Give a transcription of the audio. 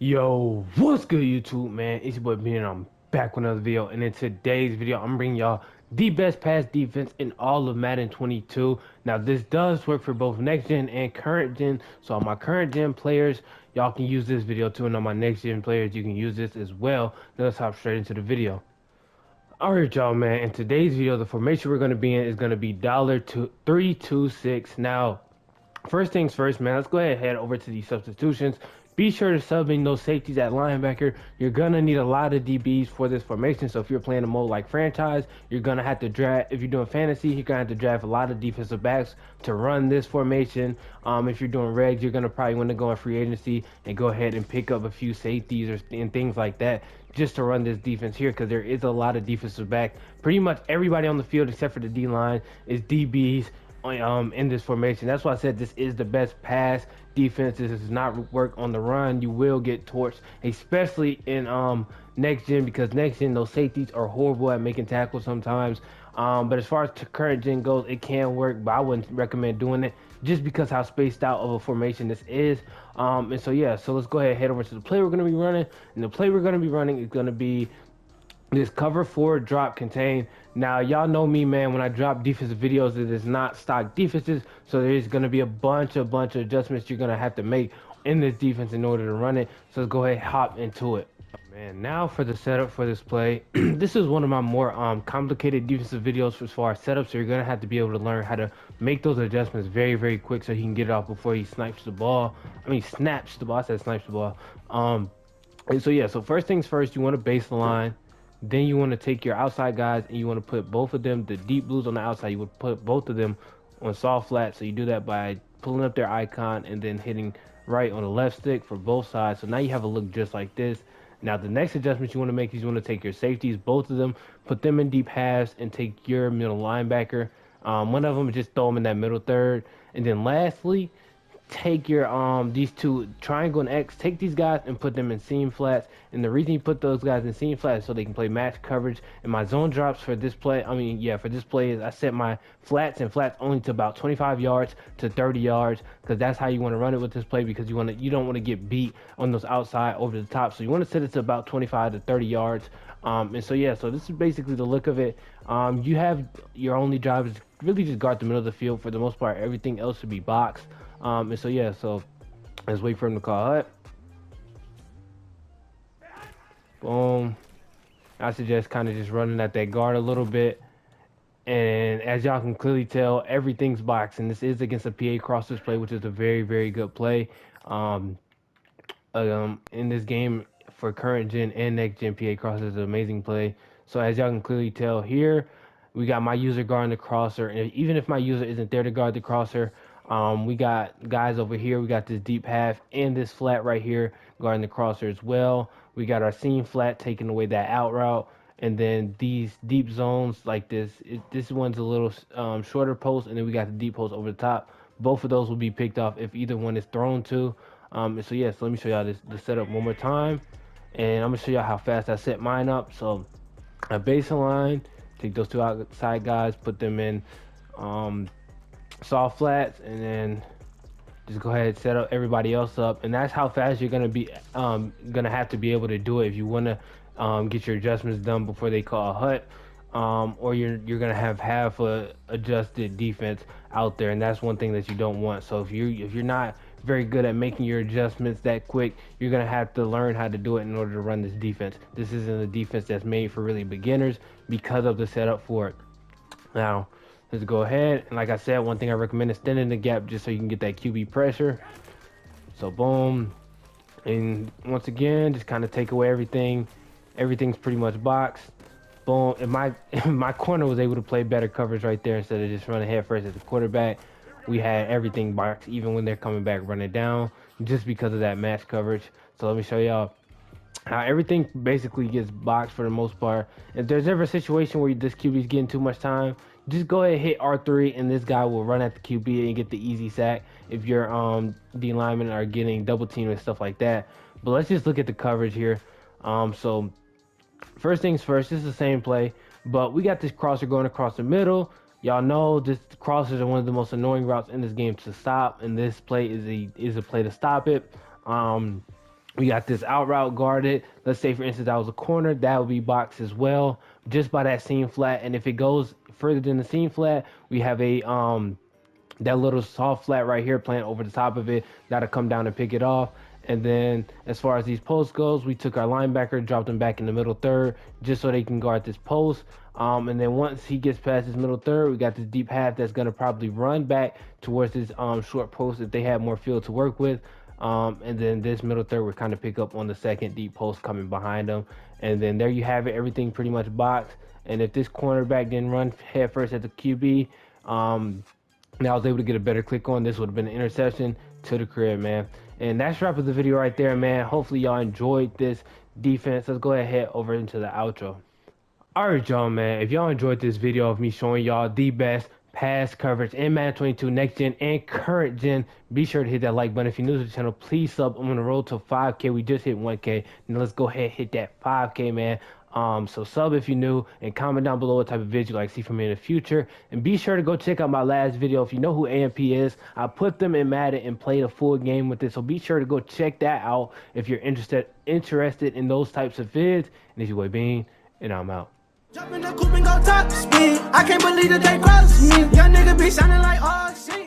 Yo, what's good YouTube, man? It's your boy Ben and I'm back with another video. And in today's video, I'm bringing y'all the best pass defense in all of Madden 22. Now, this does work for both next gen and current gen. So on my current gen players, y'all can use this video too. And on my next gen players, you can use this as well. Now, let's hop straight into the video. Alright, y'all, man. In today's video, the formation we're going to be in is going to be $3-2-6. Now, first things first, man, let's go ahead and head over to these substitutions. Be sure to sub in those safeties at linebacker. You're going to need a lot of DBs for this formation. So if you're playing a mode like franchise, you're going to have to draft, if you're doing fantasy, you're going to have to draft a lot of defensive backs to run this formation. If you're doing regs, you're going to probably want to go in free agency and go ahead and pick up a few safeties and things like that just to run this defense here, because there is a lot of defensive back. Pretty much everybody on the field except for the D-line is DBs in this formation. That's why I said this is the best pass defense. This does not work on the run. You will get torched, especially in next gen, because next gen those safeties are horrible at making tackles sometimes. But as far as current gen goes, it can work, but I wouldn't recommend doing it just because how spaced out of a formation this is. And so yeah, so let's go ahead and head over to the play we're going to be running. And the play we're going to be running is going to be this cover 4 drop contain. Now y'all know me, man, when I drop defensive videos, it is not stock defenses, so there's going to be a bunch of adjustments you're going to have to make in this defense in order to run it. So let's go ahead and hop into it. Man, now for the setup for this play. This is one of my more complicated defensive videos as far as setup, so you're going to have to be able to learn how to make those adjustments very quick so he can get it off before he snipes the ball. I mean snaps the ball. I said snipes the ball. And so yeah, so first things first, you want to base the line. Then you want to take your outside guys and you want to put both of them, the deep blues on the outside, you would put both of them on soft flat. So you do that by pulling up their icon and then hitting right on the left stick for both sides. So now you have a look just like this. Now the next adjustment you want to make is you want to take your safeties, both of them, put them in deep halves and take your middle linebacker. One of them, just throw them in that middle third. And then lastly, take your these two triangle and X, take these guys and put them in seam flats. And the reason you put those guys in seam flats is so they can play match coverage. And my zone drops for this play, for this play, is I set my flats and flats only to about 25 yards to 30 yards, because that's how you want to run it with this play, because you don't want to get beat on those outside over the top. So you want to set it to about 25 to 30 yards. And so yeah, so this is basically the look of it. You have your only job is really just guard the middle of the field for the most part. Everything else should be boxed. And so yeah, so let's wait for him to call hut. Boom. I suggest kind of just running at that guard a little bit. And as y'all can clearly tell, everything's boxed, and this is against a PA crosses play, which is a very good play. In this game for current gen and next gen, PA crosses is an amazing play. So as y'all can clearly tell here, we got my user guarding the crosser, and even if my user isn't there to guard the crosser, we got guys over here. We got this deep half and this flat right here guarding the crosser as well. We got our seam flat taking away that out route, and then these deep zones like this. This one's a little shorter post, and then we got the deep post over the top. Both of those will be picked off if either one is thrown to. So yeah, so let me show y'all the setup one more time, and I'm gonna show y'all how fast I set mine up. So I base a line, take those two outside guys, put them in soft flats, and then just go ahead and set up everybody else up. And that's how fast you're gonna be gonna have to be able to do it if you want to get your adjustments done before they call a hut. Or you're gonna have half a adjusted defense out there, and that's one thing that you don't want. So if you're not very good at making your adjustments that quick, you're gonna have to learn how to do it in order to run this defense. This isn't a defense that's made for really beginners because of the setup for it. Now let's go ahead, and like I said, one thing I recommend is extending the gap just so you can get that QB pressure. So boom, and once again, just kind of take away everything. Everything's pretty much boxed. Boom, and my corner was able to play better coverage right there instead of just running head first at the quarterback. We had everything boxed even when they're coming back running down, just because of that match coverage. So let me show y'all how everything basically gets boxed for the most part. If there's ever a situation where this QB is getting too much time, just go ahead and hit R3, and this guy will run at the QB and get the easy sack if your D linemen are getting double teamed and stuff like that. But let's just look at the coverage here. So first things first, this is the same play, but we got this crosser going across the middle. Y'all know this crossers are one of the most annoying routes in this game to stop, and this play is a play to stop it. We got this out route guarded. Let's say, for instance, that was a corner. That would be boxed as well, just by that seam flat. And if it goes further than the seam flat, we have a that little soft flat right here playing over the top of it. That'll come down and pick it off. And then as far as these posts goes, we took our linebacker, dropped him back in the middle third, just so they can guard this post. And then once he gets past his middle third, we got this deep half that's gonna probably run back towards this short post if they have more field to work with. And then this middle third would kind of pick up on the second deep post coming behind them. And then there you have it, everything pretty much boxed. And if this cornerback didn't run head first at the QB, and I was able to get a better click on, this would have been an interception to the crib, man. And that's wrap of the video right there, man. Hopefully y'all enjoyed this defense. Let's go ahead and head over into the outro. Alright, y'all, man. If y'all enjoyed this video of me showing y'all the best pass coverage in Madden 22 next gen and current gen, be sure to hit that like button. If you're new to the channel, please sub. I'm on the road to 5K. We just hit 1K. Now let's go ahead and hit that 5K, man. So sub if you're new, and comment down below what type of video you like to see from me in the future. And be sure to go check out my last video. If you know who AMP is, I put them in Madden and played a full game with it. So be sure to go check that out if you're interested in those types of vids. And it's your boy Bean, and I'm out. Jump in the coupe and go top speed. I can't believe that they cross me. Young nigga be sounding like oh shit.